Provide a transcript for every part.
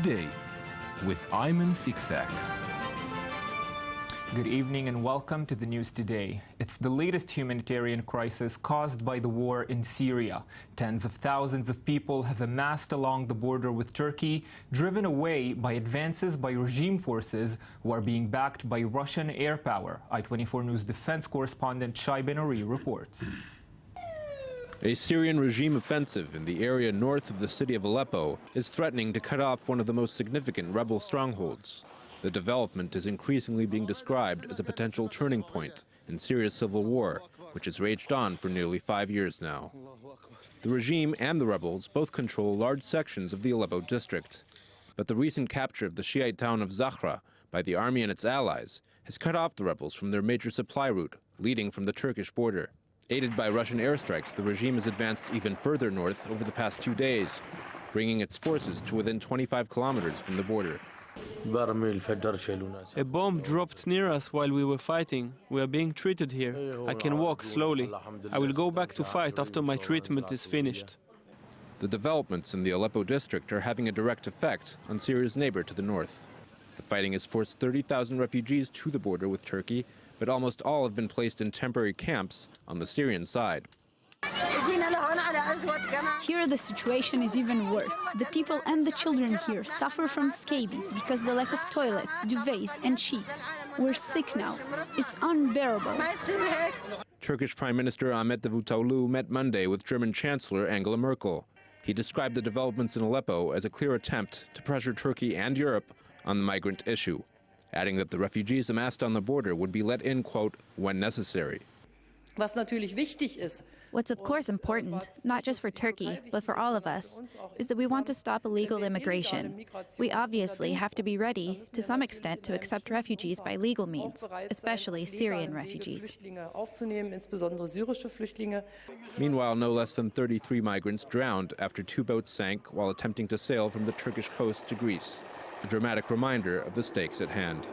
Today with Ayman Siksak. Good evening and welcome to the news today. It's the latest humanitarian crisis caused by the war in Syria. Tens of thousands of people have amassed along the border with Turkey, driven away by advances by regime forces who are being backed by Russian air power. I-24 News defense correspondent Shai Ben-Ari reports. A Syrian regime offensive in the area north of the city of Aleppo is threatening to cut off one of the most significant rebel strongholds. The development is increasingly being described as a potential turning point in Syria's civil war, which has raged on for nearly 5 years now. The regime and the rebels both control large sections of the Aleppo district. But the recent capture of the Shiite town of Zahra by the army and its allies has cut off the rebels from their major supply route, leading from the Turkish border. Aided by Russian airstrikes, the regime has advanced even further north over the past 2 days, bringing its forces to within 25 kilometers from the border. A bomb dropped near us while we were fighting. We are being treated here. I can walk slowly. I will go back to fight after my treatment is finished. The developments in the Aleppo district are having a direct effect on Syria's neighbor to the north. The fighting has forced 30,000 refugees to the border with Turkey, but almost all have been placed in temporary camps on the Syrian side. Here the situation is even worse. The people and the children here suffer from scabies because the lack of toilets, duvets and sheets. We're sick now. It's unbearable. Turkish Prime Minister Ahmet Davutoglu met Monday with German Chancellor Angela Merkel. He described the developments in Aleppo as a clear attempt to pressure Turkey and Europe on the migrant issue, adding that the refugees amassed on the border would be let in, quote, when necessary. What's of course important, not just for Turkey, but for all of us, is that we want to stop illegal immigration. We obviously have to be ready, to some extent, to accept refugees by legal means, especially Syrian refugees. Meanwhile, no less than 33 migrants drowned after 2 boats sank while attempting to sail from the Turkish coast to Greece. A dramatic reminder of the stakes at hand.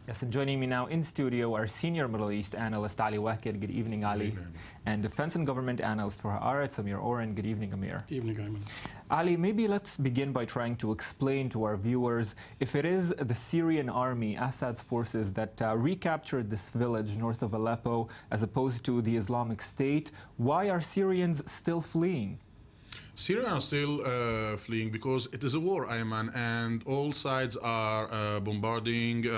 Yes, and joining me now in studio are senior Middle East analyst Ali Wakil. Good evening, Ali. Good evening. And defense and government analyst for Haaretz, Amir Oren. Good evening, Amir. Evening, Ayman. Ali, maybe let's begin by trying to explain to our viewers, if it is the Syrian army, Assad's forces, that recaptured this village north of Aleppo as opposed to the Islamic State, why are Syrians still fleeing? Syria are still fleeing because it is a war, Ayman, and all sides are bombarding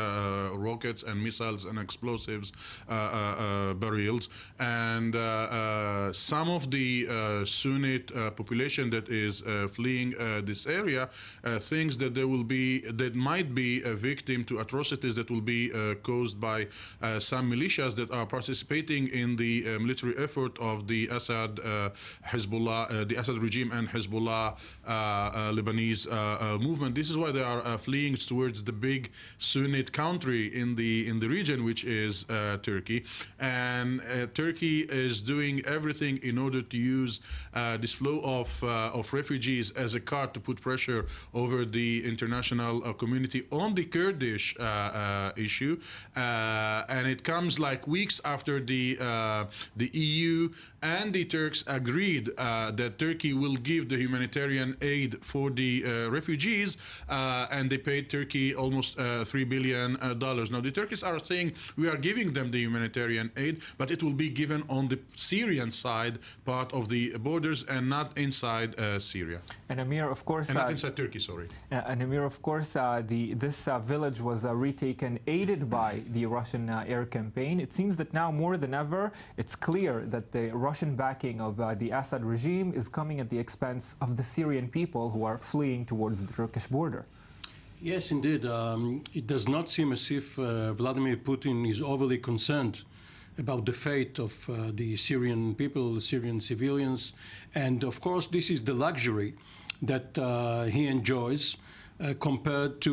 rockets and missiles and explosives barrels. And some of the Sunnite population that is fleeing this area thinks that that might be a victim to atrocities that will be caused by some militias that are participating in the military effort of the Assad Hezbollah, the Assad regime and Hezbollah Lebanese movement. This is why they are fleeing towards the big Sunnite country in the region, which is Turkey. And Turkey is doing everything in order to use this flow of refugees as a card to put pressure over the international community on the Kurdish issue. And it comes like weeks after the EU and the Turks agreed that Turkey will give the humanitarian aid for the refugees, and they paid Turkey almost $3 billion. Now the Turks are saying we are giving them the humanitarian aid, but it will be given on the Syrian side part of the borders and not inside Syria. And Amir, of course, and not inside Turkey, sorry. And Amir, of course, this village was retaken, aided by the Russian air campaign. It seems that now more than ever, it's clear that the Russian backing of the Assad regime is coming at the expense of the Syrian people who are fleeing towards the Turkish border. Yes, indeed. It does not seem as if Vladimir Putin is overly concerned about the fate of the Syrian people, the Syrian civilians. And of course, this is the luxury that he enjoys compared to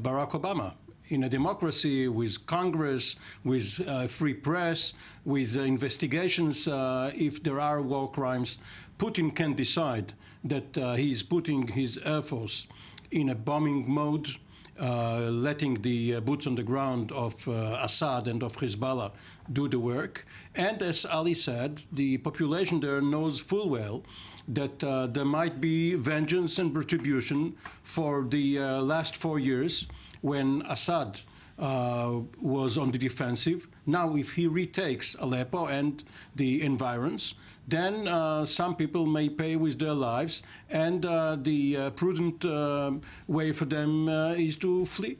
Barack Obama. In a democracy with Congress, with free press, with investigations, if there are war crimes, Putin can decide that he is putting his air force in a bombing mode letting the boots on the ground of Assad and of Hezbollah do the work. And as Ali said, the population there knows full well that there might be vengeance and retribution for the last 4 years when Assad was on the defensive. Now, if he retakes Aleppo and the environs, then some people may pay with their lives, and the prudent way for them is to flee.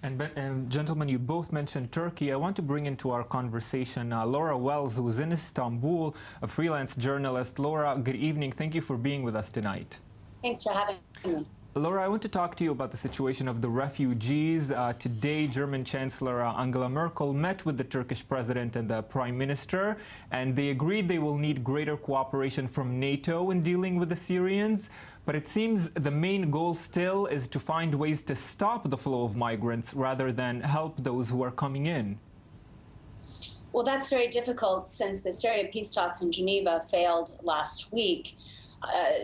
And gentlemen, you both mentioned Turkey. I want to bring into our conversation Laura Wells, who is in Istanbul, a freelance journalist. Laura, good evening. Thank you for being with us tonight. Thanks for having me. Laura, I want to talk to you about the situation of the refugees. Today, German Chancellor Angela Merkel met with the Turkish president and the prime minister, and they agreed they will need greater cooperation from NATO in dealing with the Syrians. But it seems the main goal still is to find ways to stop the flow of migrants rather than help those who are coming in. Well, that's very difficult since the Syria peace talks in Geneva failed last week.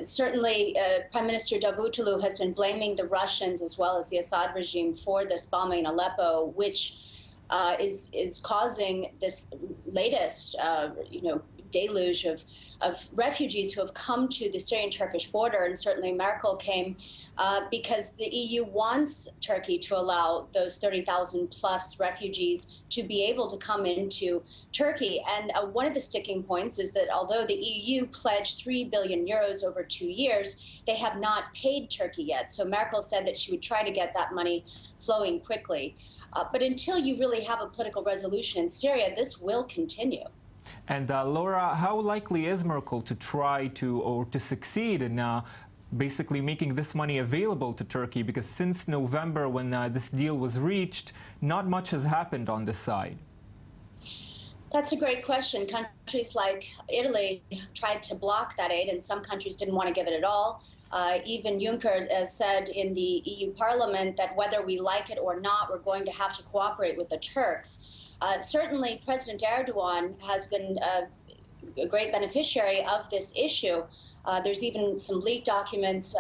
Certainly, Prime Minister Davutoglu has been blaming the Russians as well as the Assad regime for this bombing in Aleppo, which is causing this latest, deluge of refugees who have come to the Syrian-Turkish border. And certainly Merkel came because the EU wants Turkey to allow those 30,000 plus refugees to be able to come into Turkey. And one of the sticking points is that although the EU pledged 3 billion euros over 2 years, they have not paid Turkey yet. So Merkel said that she would try to get that money flowing quickly. But until you really have a political resolution in Syria, this will continue. And Laura, how likely is Merkel to try to succeed in basically making this money available to Turkey? Because since November, when this deal was reached, not much has happened on this side. That's a great question. Countries like Italy tried to block that aid, and some countries didn't want to give it at all. Even Juncker said in the EU Parliament that whether we like it or not, we're going to have to cooperate with the Turks. Certainly, President Erdogan has been a great beneficiary of this issue. There's even some leaked documents,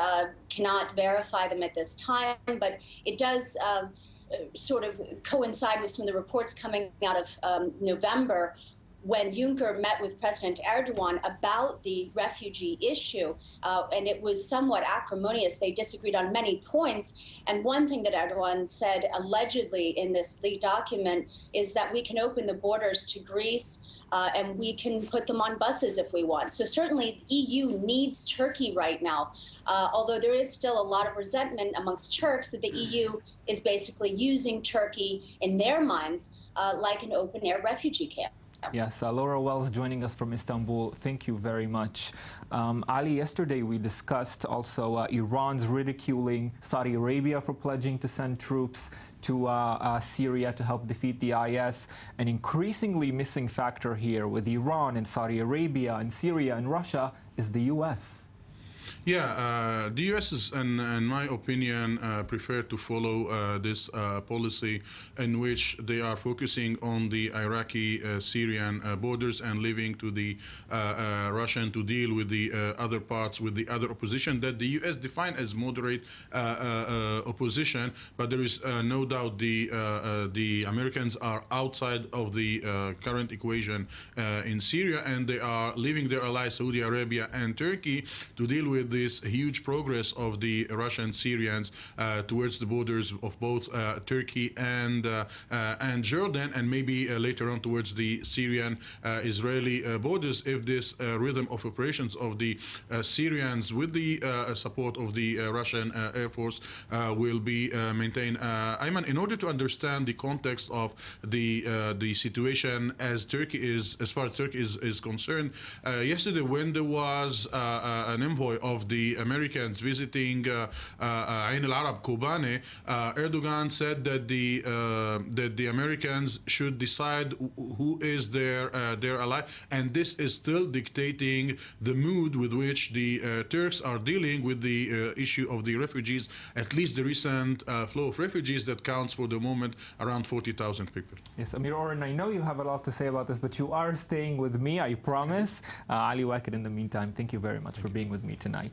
cannot verify them at this time, but it does sort of coincide with some of the reports coming out of November when Juncker met with President Erdogan about the refugee issue, and it was somewhat acrimonious. They disagreed on many points, and one thing that Erdogan said allegedly in this leaked document is that we can open the borders to Greece and we can put them on buses if we want. So certainly the EU needs Turkey right now, although there is still a lot of resentment amongst Turks that the EU is basically using Turkey in their minds like an open-air refugee camp. Yes, Laura Wells joining us from Istanbul. Thank you very much. Ali, yesterday we discussed also Iran's ridiculing Saudi Arabia for pledging to send troops to Syria to help defeat the IS. An increasingly missing factor here with Iran and Saudi Arabia and Syria and Russia is the U.S. Yeah, the U.S. is, in my opinion, prefer to follow this policy in which they are focusing on the Iraqi-Syrian borders and leaving to the Russian to deal with the other parts, with the other opposition that the U.S. define as moderate opposition. But there is no doubt the Americans are outside of the current equation in Syria, and they are leaving their allies Saudi Arabia and Turkey to deal with this huge progress of the Russian Syrians towards the borders of both Turkey and Jordan, and maybe later on towards the Syrian-Israeli borders, if this rhythm of operations of the Syrians with the support of the Russian Air Force will be maintained. Ayman, in order to understand the context of the situation as far as Turkey is concerned, yesterday when there was an envoy of the Americans visiting Ain al-Arab Kobane, Erdogan said that the Americans should decide who is their ally, and this is still dictating the mood with which the Turks are dealing with the issue of the refugees, at least the recent flow of refugees that counts for the moment around 40,000 people. Yes, Amir Oren, I know you have a lot to say about this, but you are staying with me, I promise. Ali Waked, in the meantime, thank you very much for being with me tonight.